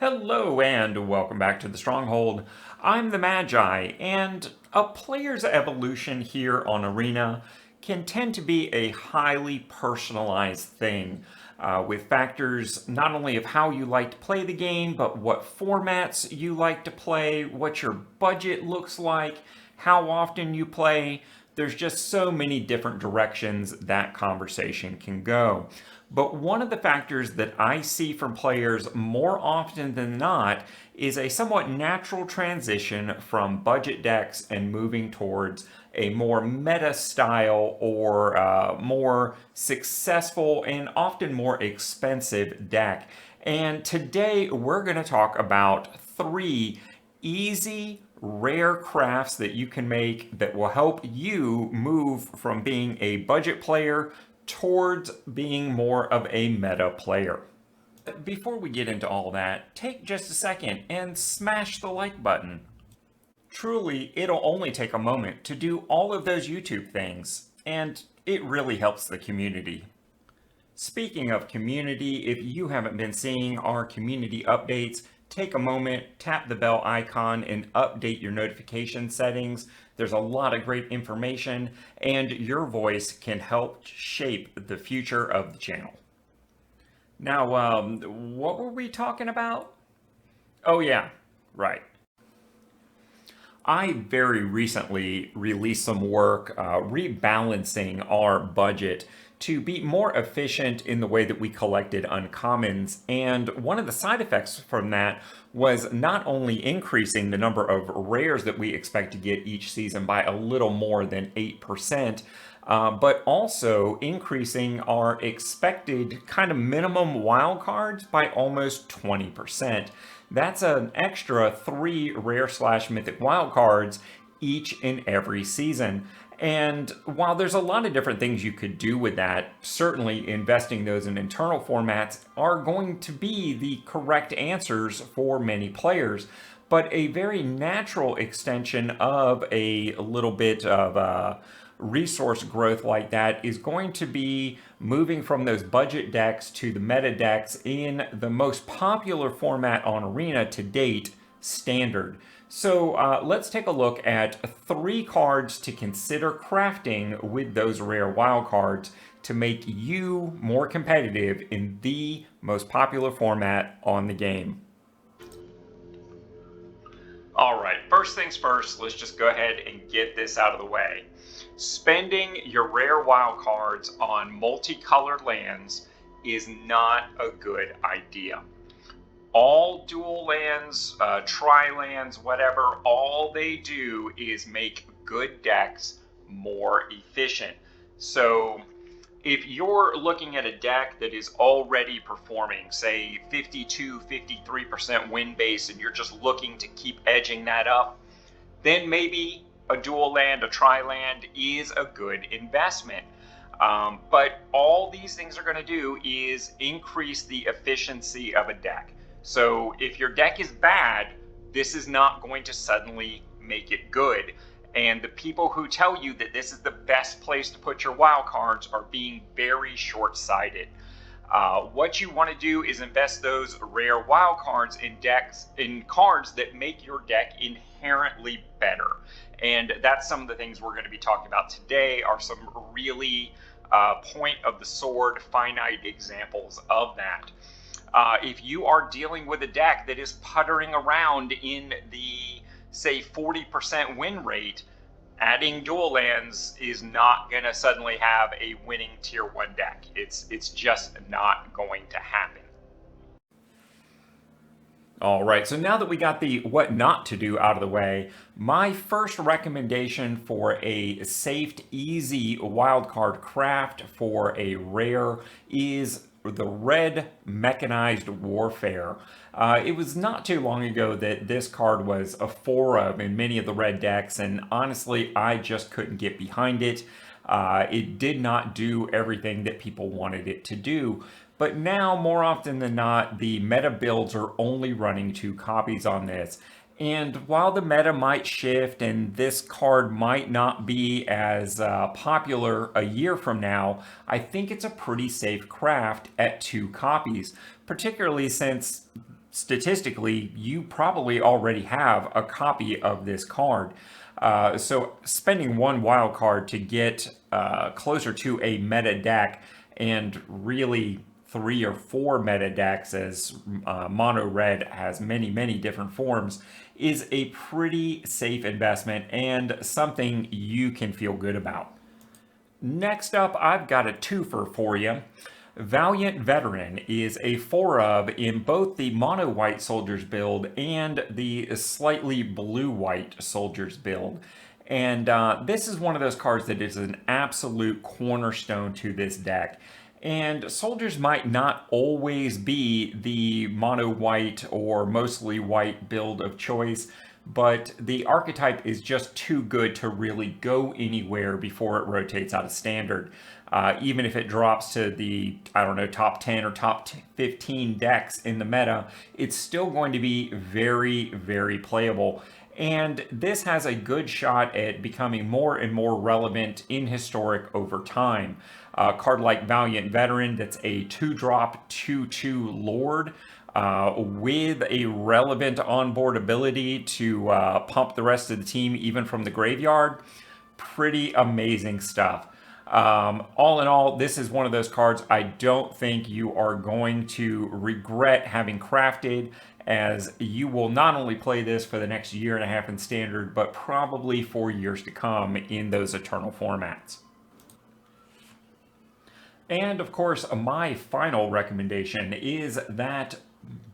Hello and welcome back to the Stronghold. I'm the Magi, and a player's evolution here on Arena can tend to be a highly personalized thing, with factors not only of how you like to play the game, but what formats you like to play, what your budget looks like, how often you play. There's just so many different directions that conversation can go. But one of the factors that I see from players more often than not is a somewhat natural transition from budget decks and moving towards a more meta style or more successful and often more expensive deck. And today we're going to talk about three easy rare crafts that you can make that will help you move from being a budget player towards being more of a meta player. Before we get into all that, take just a second and smash the like button. Truly, it'll only take a moment to do all of those YouTube things, and it really helps the community. Speaking of community, if you haven't been seeing our community updates, take a moment, tap the bell icon, and update your notification settings. There's a lot of great information, and your voice can help shape the future of the channel. Now, what were we talking about? Oh, yeah, right. I very recently released some work rebalancing our budget to be more efficient in the way that we collected uncommons. And one of the side effects from that was not only increasing the number of rares that we expect to get each season by a little more than 8%, but also increasing our expected kind of minimum wildcards by almost 20%. That's an extra 3 rare/mythic wildcards each and every season. And while there's a lot of different things you could do with that, certainly investing those in internal formats are going to be the correct answers for many players. But a very natural extension of a little bit of resource growth like that is going to be moving from those budget decks to the meta decks in the most popular format on Arena to date, Standard. So let's take a look at 3 cards to consider crafting with those rare wildcards to make you more competitive in the most popular format on the game. Alright, first things first, let's just go ahead and get this out of the way. Spending your rare wildcards on multicolored lands is not a good idea. All dual lands, tri-lands, whatever, all they do is make good decks more efficient. So if you're looking at a deck that is already performing, say 52-53% win base, and you're just looking to keep edging that up, then maybe a dual land, a tri-land is a good investment. But all these things are going to do is increase the efficiency of a deck. So if your deck is bad, this is not going to suddenly make it good. And the people who tell you that this is the best place to put your wild cards are being very short-sighted. What you want to do is invest those rare wild cards in cards that make your deck inherently better. And that's some of the things we're going to be talking about today, are some really point of the sword, finite examples of that. If you are dealing with a deck that is puttering around in the, say, 40% win rate, adding dual lands is not going to suddenly have a winning tier 1 deck. It's just not going to happen. All right, so now that we got the what not to do out of the way, my first recommendation for a safe, easy wildcard craft for a rare is the red mechanized warfare. It was not too long ago that this card was a 4 of in many of the red decks, and honestly, I just couldn't get behind it. It did not do everything that people wanted it to do. But now, more often than not, the meta builds are only running 2 copies on this. And while the meta might shift and this card might not be as popular a year from now, I think it's a pretty safe craft at 2 copies, particularly since statistically, you probably already have a copy of this card. So spending one wild card to get closer to a meta deck, and really 3 or 4 meta decks, as mono red has many different forms, is a pretty safe investment and something you can feel good about. Next up, I've got a twofer for you. Valiant Veteran is a 4 of in both the mono white soldiers build and the slightly blue white soldiers build. And this is one of those cards that is an absolute cornerstone to this deck. And soldiers might not always be the mono white or mostly white build of choice, but the archetype is just too good to really go anywhere before it rotates out of standard. Even if it drops to the, I don't know, top 10 or top 15 decks in the meta, it's still going to be very playable. And this has a good shot at becoming more and more relevant in Historic over time. A card like Valiant Veteran, that's a 2-drop 2/2 Lord, with a relevant onboard ability to pump the rest of the team even from the graveyard. Pretty amazing stuff. All in all, this is one of those cards I don't think you are going to regret having crafted, as you will not only play this for the next 1.5 years in Standard, but probably for years to come in those Eternal formats. And of course, my final recommendation is that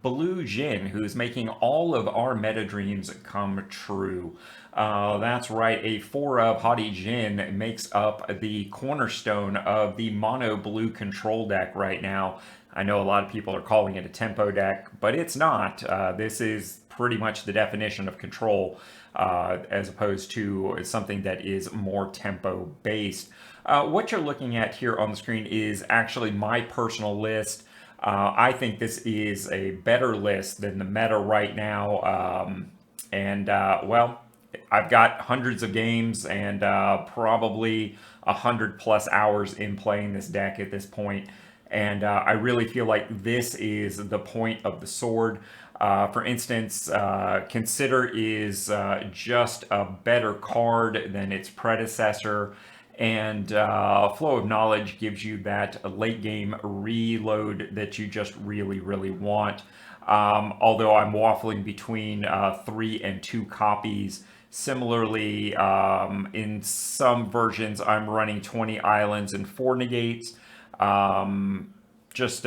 Belugian, who's making all of our meta dreams come true. That's right, a 4 of Haughty Djinn makes up the cornerstone of the mono blue control deck right now. I know a lot of people are calling it a tempo deck, but it's not. This is pretty much the definition of control, as opposed to something that is more tempo based. What you're looking at here on the screen is actually my personal list. I think this is a better list than the meta right now. Well, I've got hundreds of games and probably 100+ hours in playing this deck at this point. And I really feel like this is the point of the sword. For instance, Consider is just a better card than its predecessor. And Flow of Knowledge gives you that late game reload that you just really want. Although I'm waffling between 3 and 2 copies. Similarly, in some versions, I'm running 20 islands and 4 negates. Just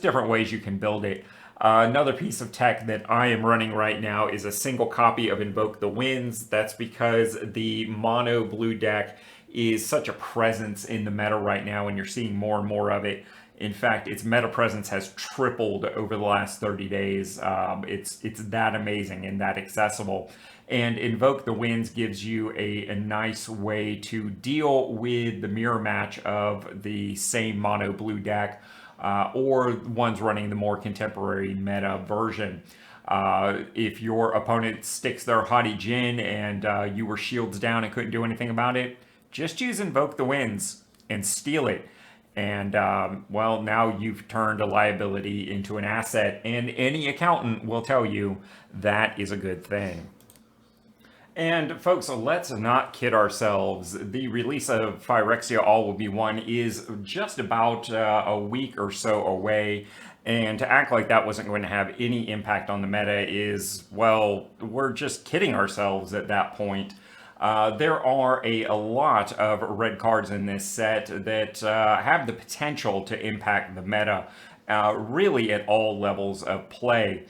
different ways you can build it. Another piece of tech that I am running right now is a single copy of Invoke the Winds. That's because the mono blue deck is such a presence in the meta right now, and you're seeing more and more of it. In fact, its meta presence has tripled over the last 30 days. It's that amazing and that accessible. And Invoke the Winds gives you a nice way to deal with the mirror match of the same mono blue deck, or ones running the more contemporary meta version. If your opponent sticks their Haughty Djinn and you were shields down and couldn't do anything about it, just use Invoke the Winds and steal it. And, well, now you've turned a liability into an asset, and any accountant will tell you that is a good thing. And folks, let's not kid ourselves. The release of Phyrexia All Will Be One is just about a week or so away. And to act like that wasn't going to have any impact on the meta is, well, we're just kidding ourselves at that point. There are a lot of red cards in this set that have the potential to impact the meta, really at all levels of play.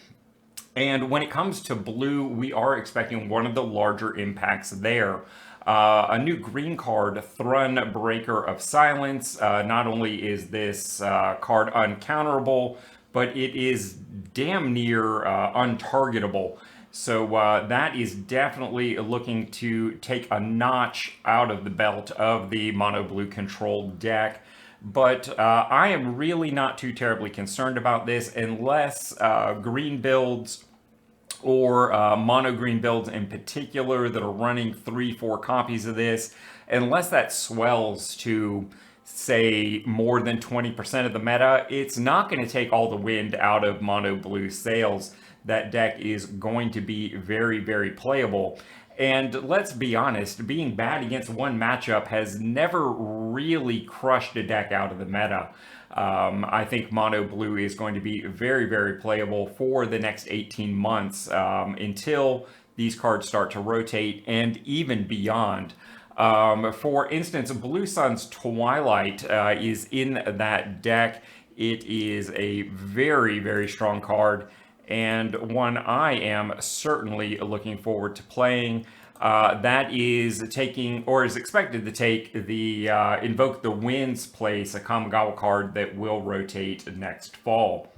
And when it comes to blue, we are expecting one of the larger impacts there. A new green card, Thrun Breaker of Silence. Not only is this card uncounterable, but it is damn near untargetable. So that is definitely looking to take a notch out of the belt of the mono blue control deck. But I am really not too terribly concerned about this unless green builds, or mono green builds in particular that are running 3-4 copies of this, unless that swells to say, more than 20% of the meta, it's not going to take all the wind out of Mono Blue's sails. That deck is going to be very, very playable. And let's be honest, being bad against one matchup has never really crushed a deck out of the meta. I think Mono Blue is going to be very, very playable for the next 18 months until these cards start to rotate and even beyond. For instance, Blue Sun's Twilight is in that deck. It is a very, very strong card and one I am certainly looking forward to playing. That is taking, or is expected to take, the Invoke the Wind's place, a Kamigawa card that will rotate next fall.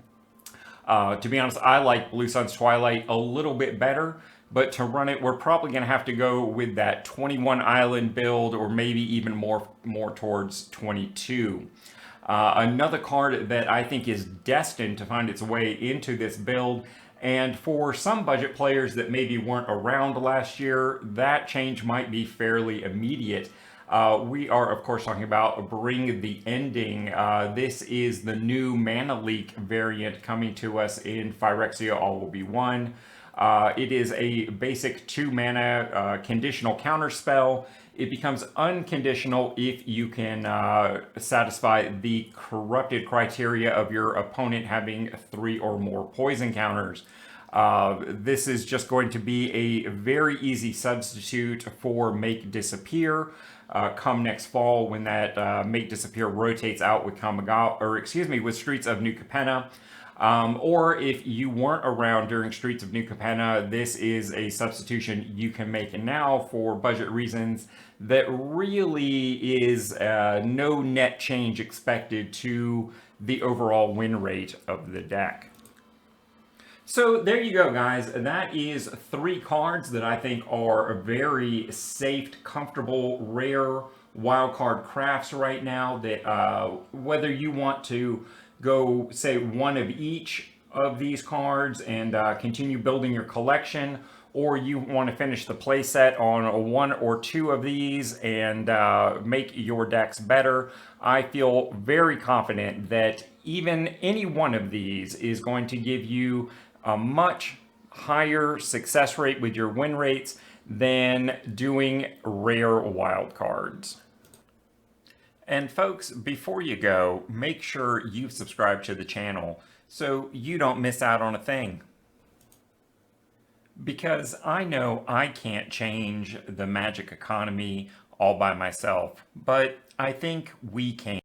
To be honest, I like Blue Sun's Twilight a little bit better, but to run it, we're probably going to have to go with that 21 island build, or maybe even more towards 22. Another card that I think is destined to find its way into this build, and for some budget players that maybe weren't around last year, that change might be fairly immediate. We are, of course, talking about Bring the Ending. This is the new Mana Leak variant coming to us in Phyrexia All Will Be One. It is a basic 2 mana conditional counter spell. It becomes unconditional if you can satisfy the corrupted criteria of your opponent having 3 or more poison counters. This is just going to be a very easy substitute for Make Disappear. Come next fall, when that Make Disappear rotates out with Kamigawa, or excuse me, with Streets of New Capenna. Or if you weren't around during Streets of New Capenna, this is a substitution you can make now for budget reasons that really is no net change expected to the overall win rate of the deck. So there you go, guys. That is 3 cards that I think are very safe, comfortable, rare wildcard crafts right now, that whether you want to go, say, one of each of these cards and continue building your collection, or you want to finish the playset on 1 or 2 of these and make your decks better, I feel very confident that even any one of these is going to give you a much higher success rate with your win rates than doing rare wildcards. And folks, before you go, make sure you subscribe to the channel so you don't miss out on a thing. Because I know I can't change the Magic economy all by myself, but I think we can.